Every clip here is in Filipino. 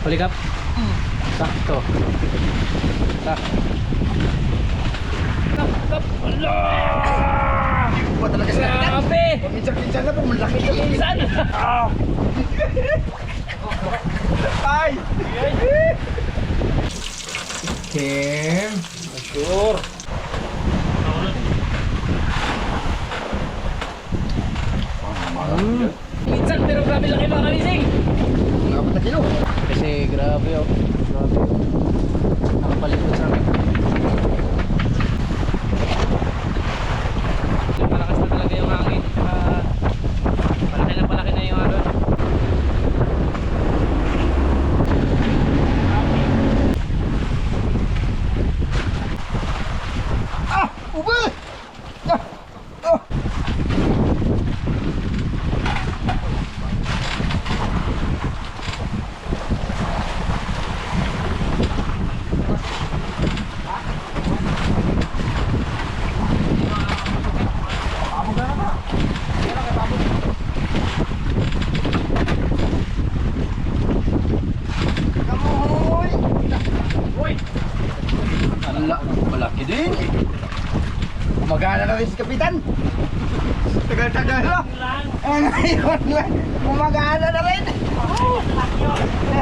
Palikap. Sakto. Tak. Kap. Allah! Buat talaga sa kapitan. Grabe! Minsan-minsan na po, malaki ka Minsan. Ay! Kim. Sure. Minsan pero grabe laki mga kamising. Mga 4 kilo. Kasi grabe oh. Grabe. Nakapalikot sa amin. Malakas na talaga yung hangin. Palaki na yung ano. Ah! Uba! Ah! Oh! Malaki din. Gumagana na rin si Kapitan. Tagal-tagal na. Ngayon lang. Gumagana na rin.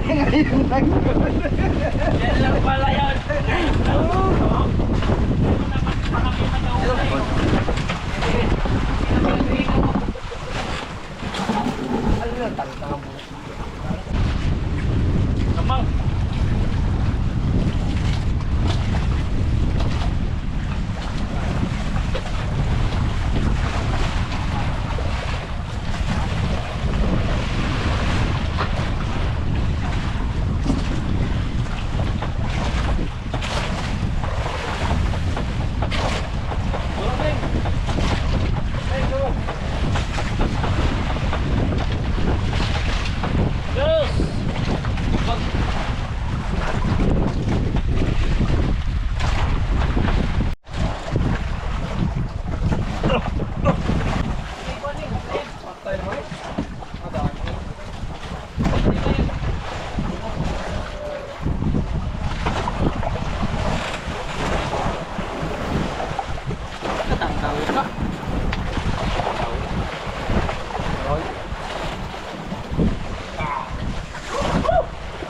Ngayon lang. Yan lang pala yan. Kamang.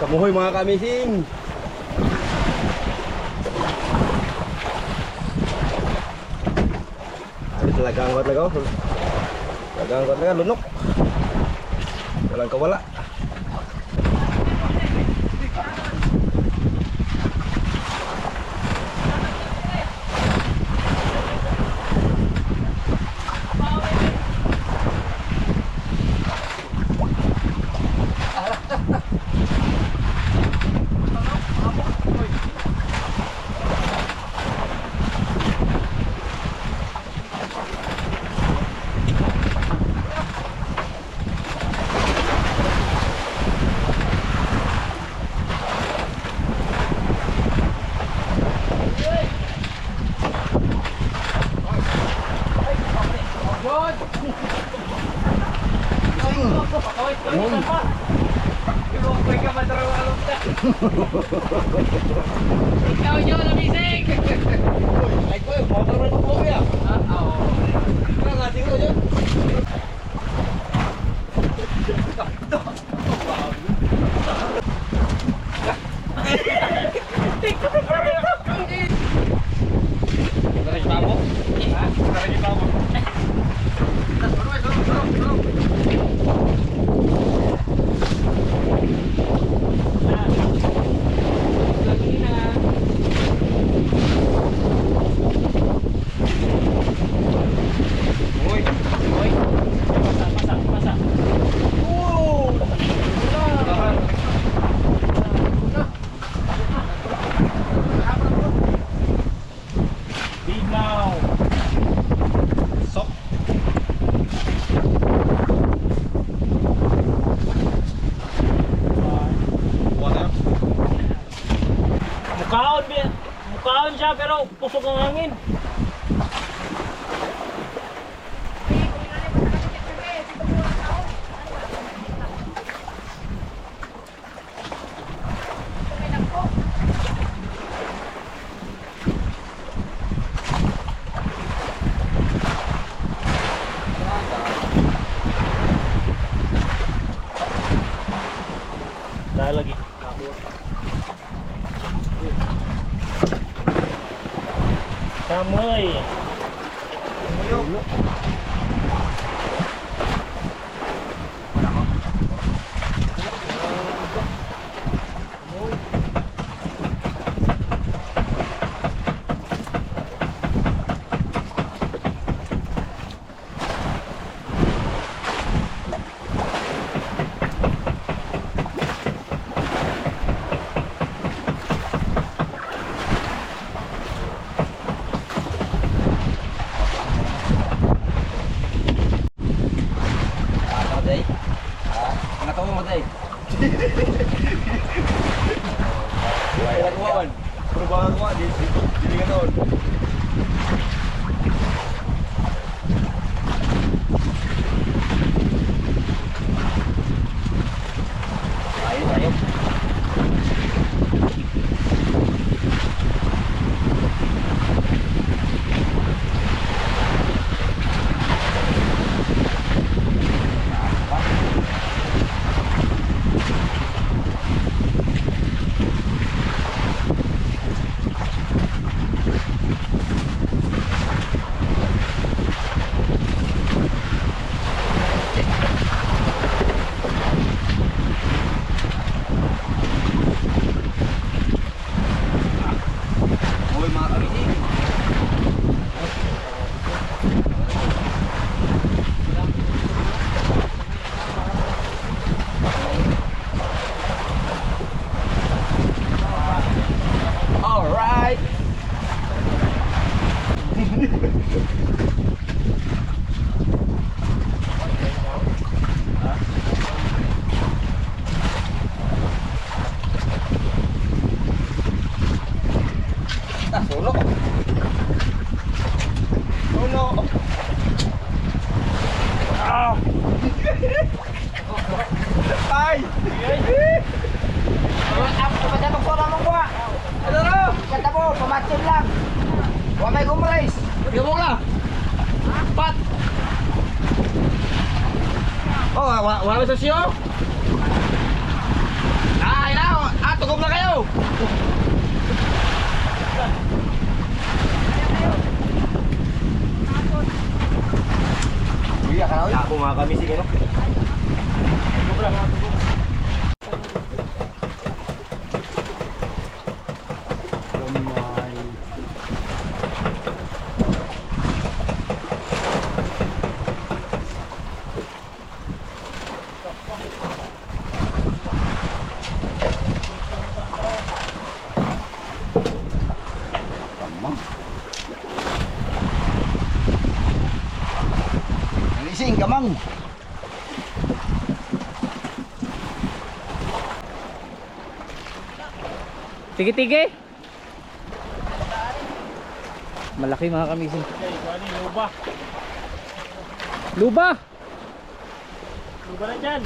Kamuhoy mga kamising. Talagang kuat lagaw. Talagang kuat lagaw lunok. Walang kawala. Ikaw nyo, namising! Ay ko, motor mo po ya. Oo. Ano nga tingko yun? Garis pa mo? Ha? Garis pa mo? Mukhaon siya pero pusok ang hangin. Dahil lagi. Samoy. Perubahan ko di ganon. Ayo. Wala sa siyo? Tugog na kayo! Iya ka na ako mga kami sige no? Alising kamang. Tige-tige. Malaki mga kamising. Luba. Luba. Luba na dyan.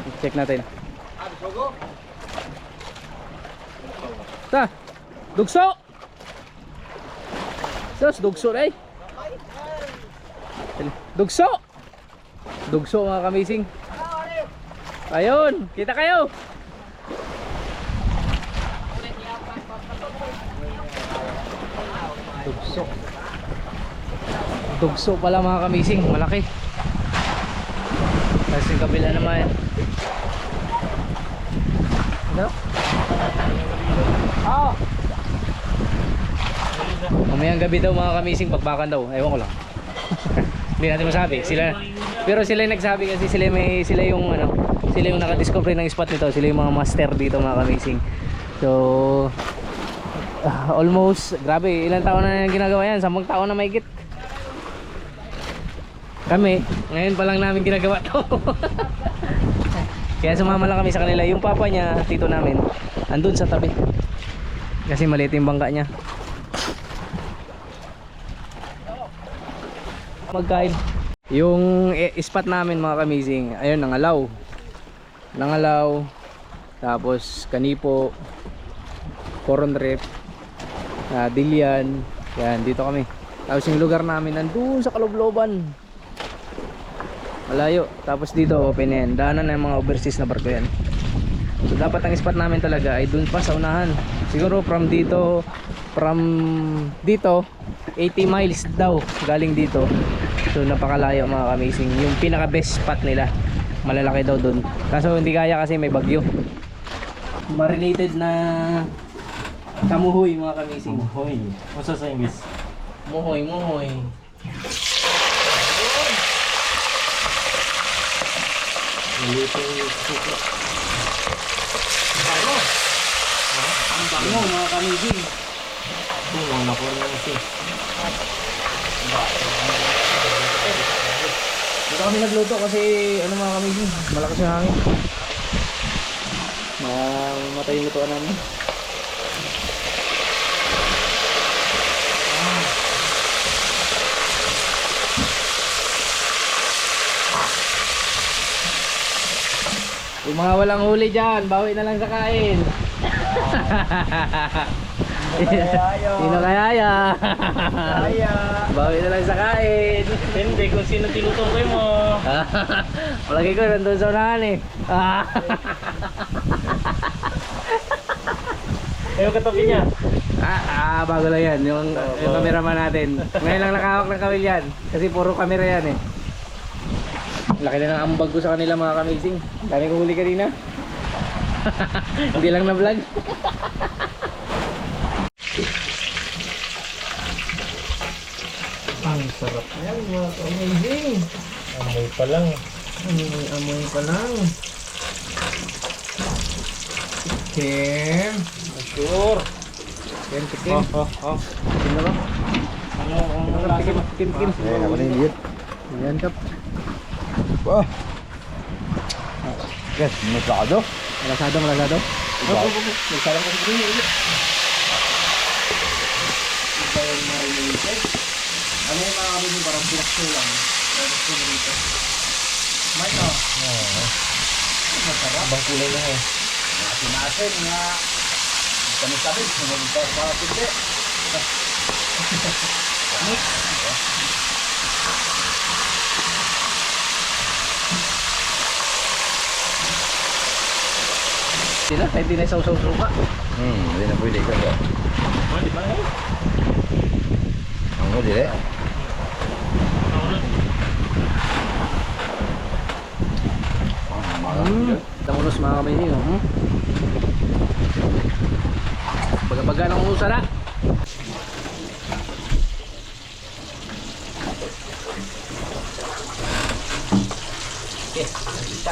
I-check natin. Ta. Dugso. Sus, dugso na eh. Dugso. Dugso mga kamising. Ayun, kita kayo. Dugso. Dugso pala mga kamising, malaki. Tapos yung kabila naman. Ano? Oh. Mamayang gabi daw mga kamising, pagbakan daw. Ewan ko lang. Hindi natin masabi. Pero sila yung nagsabi kasi sila yung naka-discover ng spot nito. Sila yung mga master dito mga kamising. So almost, grabe, ilang taon na ginagawa yan? 10 taon na mahigit. Kami, ngayon pa lang namin ginagawa to. Kaya sumama lang kami sa kanila. Yung papa niya, tito namin, andun sa tabi. Kasi maliit yung bangka niya. Magkain. Yung spot namin mga kamising, ayun, Nangalaw, tapos Kanipo, Coron Reef, Dilian. Yan, dito kami. Tapos yung lugar namin nandun sa kalobloban. Malayo. Tapos dito open yan. Daanan ng mga overseas na barko yan. So dapat ang spot namin talaga ay dun pa sa unahan. Siguro from dito 80 miles daw galing dito. So napakalayo mga kamising. Yung pinaka best spot nila. Malalaki daw dun. Kaso hindi kaya kasi may bagyo. Marinated na kamuhoy mga kamising. Hoy, what's sa English? Muhoy, muhoy. Ang bango mga kamising. Tungo na ko na kasi. Dito kami nagluto kasi ano mga kamising, malakas yung hangin. Mamatay yung lutuan namin. Yung mga walang huli dyan, bawi na lang sa kain. Sino kaya ya? Bawi na lang sa kain. Depende kung sino tinutukoy mo. Malagi ko nandun sa unahan eh. Ayaw katabi niya. Bago lang yan. Yung cameraman natin. Ngayon lang nakahawak ng kawil yan. Kasi puro camera yan eh. Laki na ng ambag ko sa kanila mga kamising. Dami ko huli kanina. Hindi lang na vlog. Ang sarap yan mga kamising. Amoy pa lang. Amoy pa lang. Chicken. Sure. Chicken, chicken. Chicken na ba? Chicken, chicken, chicken. Ako na yung Ayan kap. Wah. Yes, masyado. Malasado, malasado. Masyado ko sa rin. Ito yung marinated. Ano yung mga kabili parang pinakso lang. Tapos ko dito. May no? Oo. Masarap. Abang kulay na eh. Natin nga. Kami-kami. Sumunod pa sa pindi. Mix. Sila, kahit di na sausaw suka. Hindi na pwede ka ba? Oh, di ba eh? Ang huli eh. Tamunos mga kamayin. Baga-baga ng usa na. Okay, kita.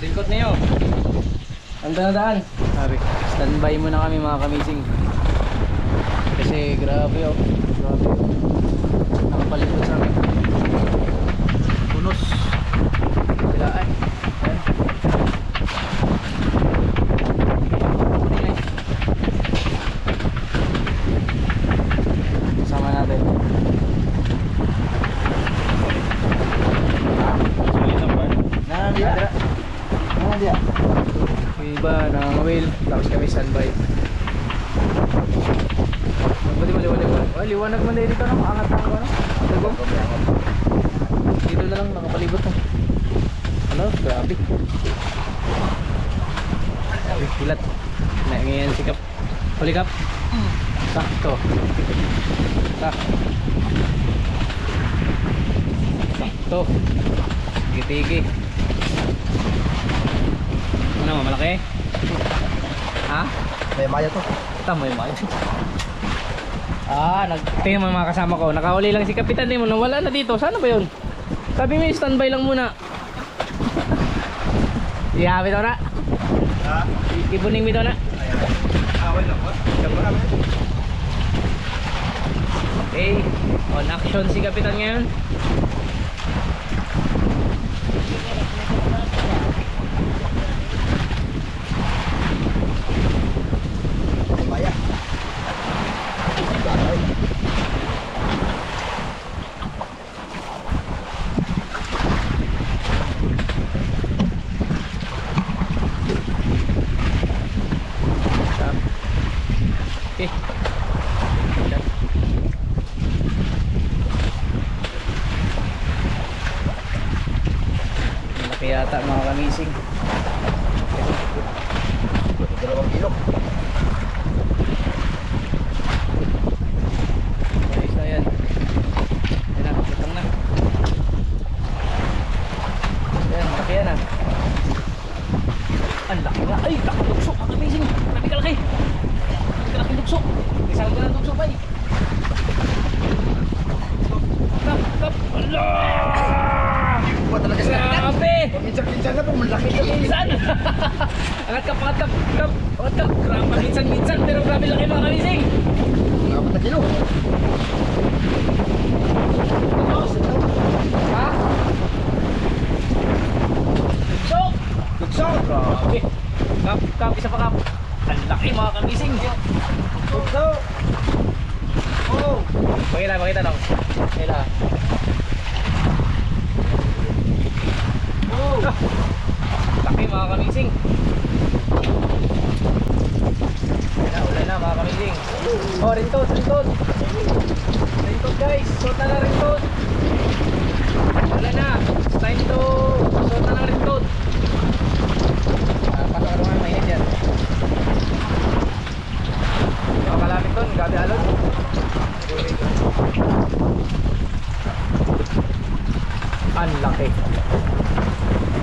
Lingkot niyo. Ang daan. Sabi, standby muna kami mga kamising. Kasi grabe oh. Grabe. Nakapalipot sa amin. Punos. Bilaan. Ayan. Sama natin. Nandiya. Nandiya. Yung iba nangangawil. Tapos kami standby. Pwede maliwanag. Liwanag man dito no? Angat na ako no? Dito na lang nakapalibot no? Ano? Grabe. Grabe, hilat. Ngayon sikap. Huli kap. Sakto. Sakto. Tigi-tigi. Ano malaki? Ha? May maya to. Tama yung mic. Tingnan mo mga kasama ko. Nakahuli lang si Kapitan din mo. Nawala na dito. Sana ba yun? Sabi mo standby lang muna. Ihabi daw na. Ha? Ibuning mo daw na. Away lang po. Okay. On action si Kapitan ngayon. Maya. Okay. yata mga kamising. 2 kilo. Ayos na yan. Yan na, lutong na. Ayan, malaki yan ah. Ang laki nga. Ay, laki tukso. Ang amazing. Laki kalaki. Laki tukso. Isang ka ng tukso pa eh. Tap. Ala! Ba talaga sila? Grabe! Minsan-minsan na po, malaki ka. Minsan! Angat ka, pangat ka. Grabe, minsan. Pero grabe laki mga kamising. 4 na kilo. Ha? Tukso! Tukso. Grabe. Kap, isa pa kap. Ang laki mga kamising. Tukso. Oh. Pakita lang. Kaya Oh. laki mga kamising. Ulan na mga kamising. Oh, rintot. Rintot guys. Suot na rintot. Ulan na. It's time to suot na ng rintot. Pasok ka naman mainit yan. Kalapit doon. Gabi alon. Ang laki.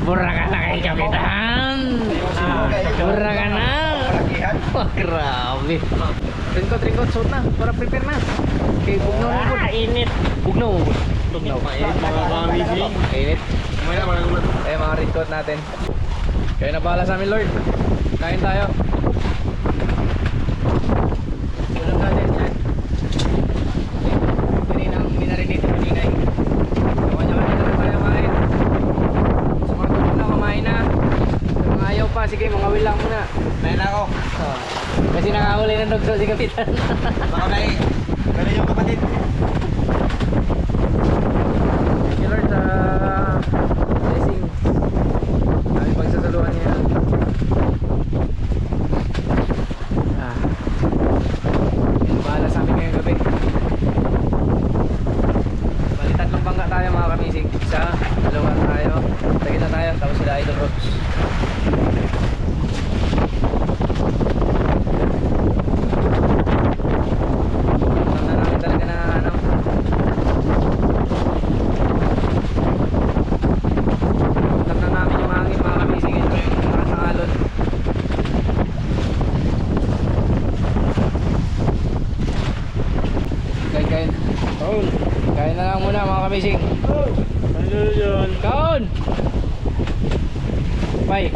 Buraga na kay Kapitan. Buraga na. Malakihan. Oh, grabe. Ringkot, suot na. Para prepare na. Okay, bugnaw na. Init. Bugnaw. Mainit mga kamising. Init. Mamaya na ulan. Eh, mga ringkot natin. Kaya na bahala sa amin, Lord. Kain tayo. Ulam natin yan. Kaninang minarinate kanina eh. Kanya-kanya na tayo kumain. Sa mga tulog na kumain na. Sa mga ayaw pa, sige mga wilang muna. Mayan ako. Kasi nakahuli ng dugso si Kapitan. Baka may yung kapatid. Thank you Lord sa blessing. Kami pagsasaluhan niya. Yan bahala sa amin ngayong gabi. Bali tatlong bangga tayo mga kamisig. Isa, dalawa tayo. Tagin na tayo, tapos sila Idol Rocks. Alam na namin talaga na ano. Alam na namin yung hangin mga kamisig. Ito yung lakas ng alon. Kain. Kain na lang muna mga kamising. Ano yun? Kaon! Bye.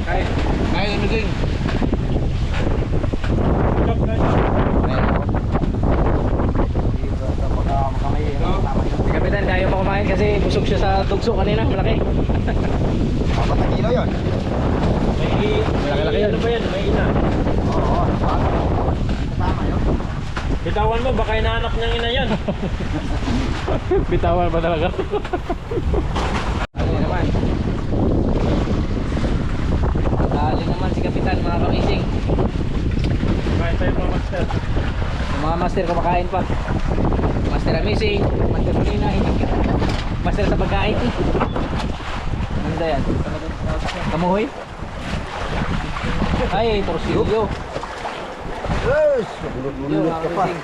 Kain. Ngayon yung mising. Si Kapitan, kaya pa kumain kasi busog siya sa tugso kanina. Malaki. 4 na kilo yun. Malaki-laki yun. Ano ba yan? May ina. Oo. Kasama yun. Bitawan mo, baka hinahanap niyang ina yan. Bitawan pa talaga. Ano naman? Dali naman si Kapitan mga kamising. Kain tayo mga master. Yung mga master kumakain pa. Master amazing, master kanina, master sa pagkain. Ano ba yan? Kamuhoy? Ay, torsilyo. Yes! Yun, Nagulot-gulot mga ka pa. kamising.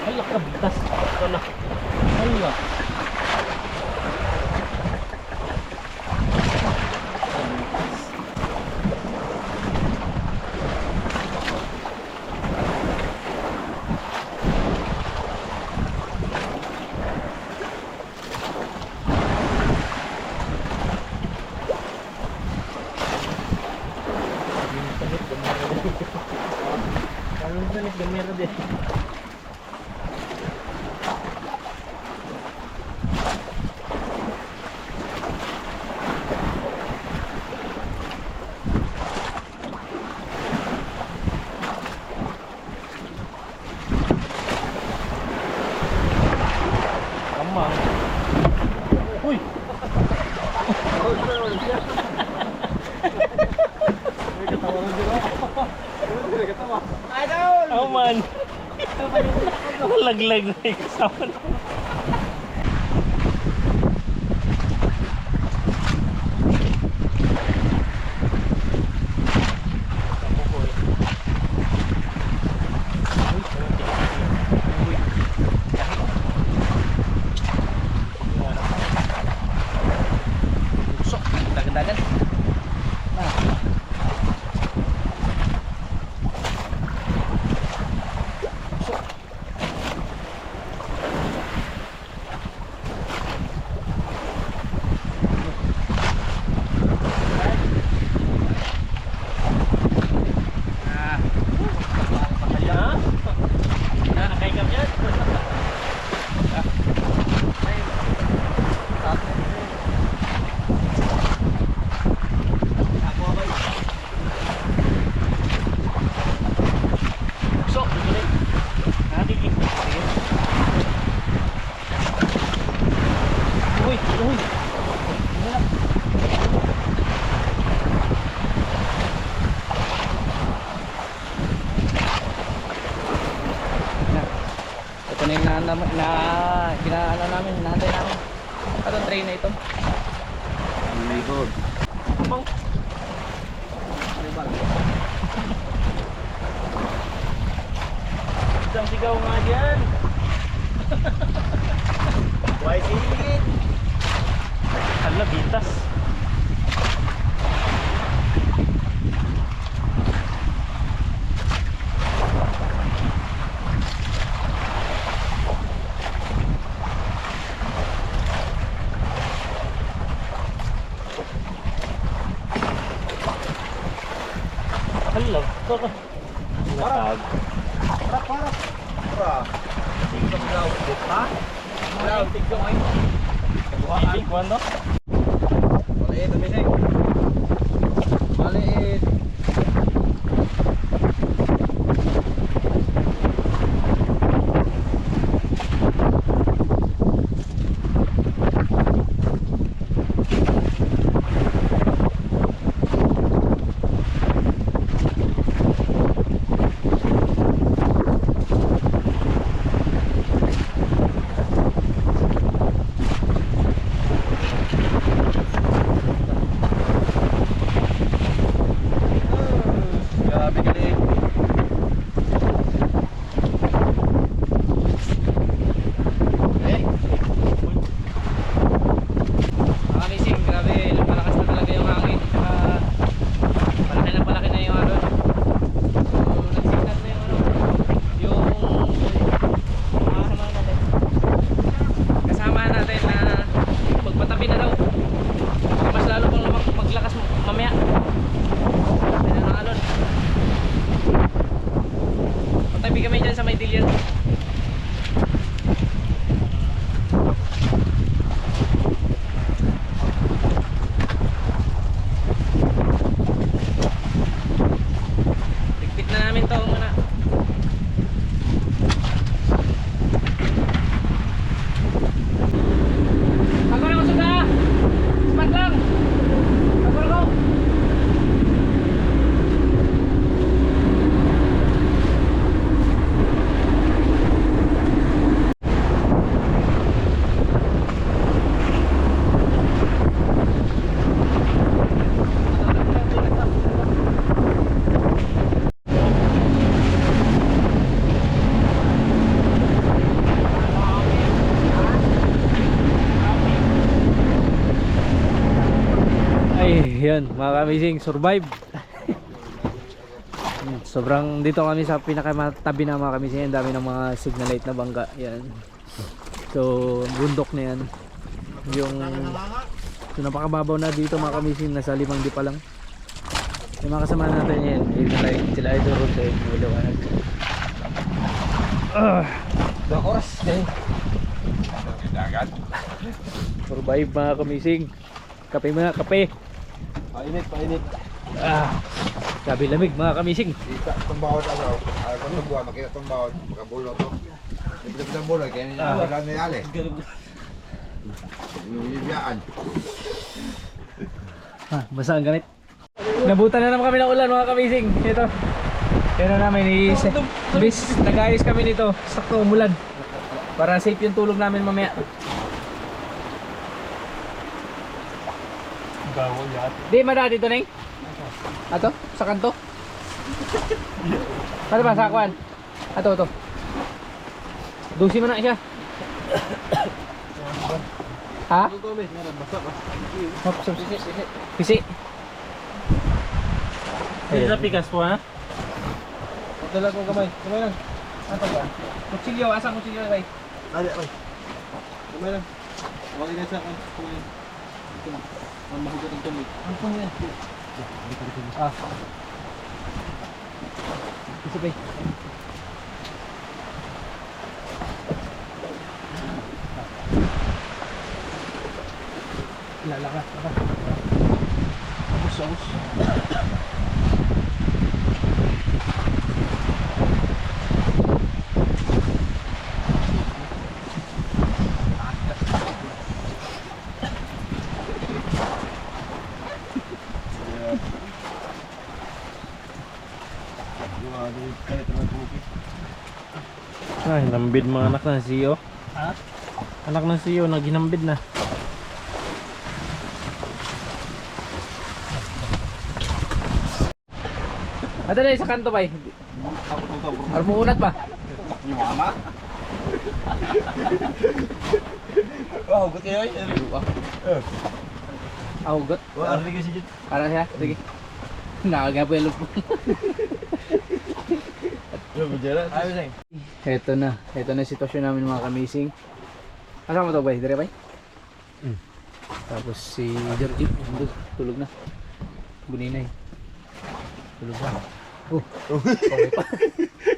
Ay, kabitas. Ito na. Ay, Idol! Oh man. Laglag na yung kasama. Sok, dagan-dagan. Ha? Nakakaigam yan. Sok, dugulit. Nakakigim. Uy, uy. Ito na yung ginaano namin, hinahantay namin. Anong train na ito? Bang. Isang sigaw nga dyan. Why singit? Hala, bitas. Hala, kaka. Natag. Para. Tingkong daw. Ha? Daw, tingkong ay. Hindi, kwando? Maliit, amisik. Maliit. Grabe kaliit. Mga amazing, grabe, malakas na talaga yung hangin. Palaki na yung ano. Nagsikat na yung ano. Yung kasama natin na magpatabi na daw. Mas lalo pang maglakas mamaya. Ayun ang alon. Patabi kami dyan sa may dilyan. Ligpit na namin to muna. Ako na kusog ha! Smart lang! Ako na ko! Ay, yun, mga amazing, survive. Sobrang dito kami sa pinakamatabi na mga amazing, ang dami ng mga signalite na bangka. Yan. So, bundok na yan. Yung napakababaw na dito mga amazing, nasa 5 di pa lang. Yung mga kasama natin yan, sila idol road sa yung liwanag. Dua oras. Survive mga kamising. Kape mga kape. Painit, painit. Sabi lamig mga kamising. Kita tumbawon ako. Ay, kung tumbawan, makita tumbawon, makabulo to. Hindi kita bulo, kaya niya wala na yali. Yung bibiyaan. Basa ang gamit. Nabutan na naman kami ng ulan mga kamising. Ito. Kaya na namin bis nag-ayos kami nito. Sakto umulan. Para safe yung tulog namin mamaya. Bawal yata. Di madali dito neng. Ato sa kanto. Ano ba sa kwan? Ato. Dusi mo na siya. Ha? Hop, pisi. Hindi na pikas po ha? Dala ko kamay. Kamay lang. Ato ba? Kutsilyo, asang kutsilyo bay? Dali, ay. Kamay lang. Huwag ka sa akin. Kamay lang. Ito na. Ang mahugot ang tumig. Ang pun yan. Ah. Pisi bay. Laka. Abus. Ay, nambid mga anak ng CEO. Ha? Anak ng CEO, naginambid na. Ato na sa kanto bay. Ano mo unat ba? Yung mama. Wow, hugot kayo eh. Augot. Ano rin kasi dyan? Para siya. Sige. Nakagapelo po. Ayos eh. Ito na yung sitwasyon namin mga kamising. Asa mo to bay? Dire bay? Tapos si Jordi, tulog na. Buninay. Tulog na. Kaway pa.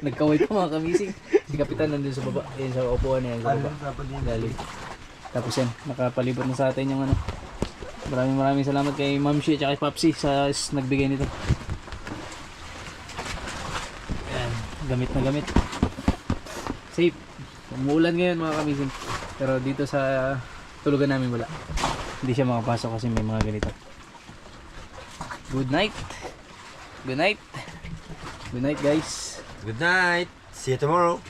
Nagkaway pa mga kamising. Si Kapitan nandun sa baba. Yan sa upuan niya sa baba. Lalim. Tapos yan, nakapalibot na sa atin yung ano. Maraming salamat kay Ma'am Shi at kay Papsi sa nagbigay nito. Ayan, gamit na gamit. Safe. Umuulan ngayon mga kamising. Pero dito sa tulugan namin wala. Hindi siya makapasok kasi may mga ganito. Good night. Good night. Good night guys. Good night. See you tomorrow.